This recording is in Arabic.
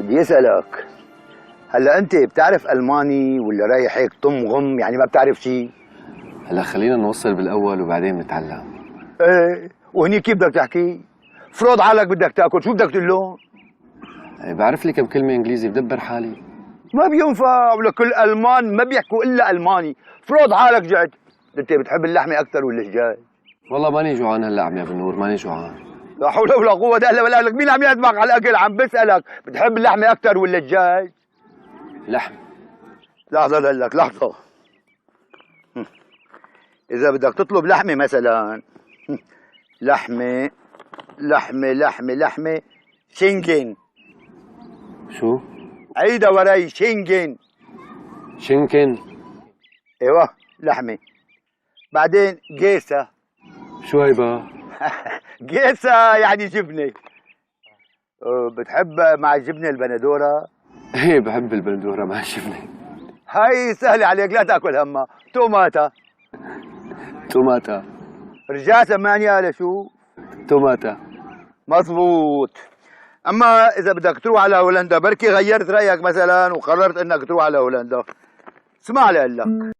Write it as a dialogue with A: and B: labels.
A: بدي اسالك، هلا انت بتعرف الماني ولا رايح هيك طم غم يعني ما بتعرف شيء؟
B: هلا خلينا نوصل بالاول وبعدين نتعلم.
A: ايه وهني كيف بدك تحكي؟ فرض حالك بدك تاكل، شو بدك تقول لهم؟
B: بعرف لي كم كلمه انجليزي بدبر حالي.
A: ما بينفع، ولكل المان ما بيحكوا الا الماني، فرض حالك جعت. انت بتحب اللحمه اكثر ولا الدجاج؟
B: والله ماني جوعان هلا عم يا ابو النور، ماني جوعان.
A: لا حول ولا قوه الا بالله، لك مين عم يدمغ على الاكل؟ عم بسالك بتحب اللحمه اكثر ولا الدجاج؟
B: لحم.
A: لحظه لك لحظه، اذا بدك تطلب لحمه مثلا لحمه لحمه شينجن.
B: شو؟
A: عيدها وراي، شينجن.
B: شنكن.
A: ايوه لحمه. بعدين جيسه.
B: شو هي بقى؟
A: جيسه يعني جبنه. بتحب مع الجبنه البندوره؟
B: ايه بحب البندوره مع الجبنه.
A: هاي سهله عليك، لا تاكل همها. توماتا.
B: توماتا.
A: رجع ثمانية لشو؟
B: توماتا.
A: مظبوط. اما اذا بدك تروح على هولندا، بركي غيرت رايك مثلا وقررت انك تروح على هولندا، اسمع لي هلا،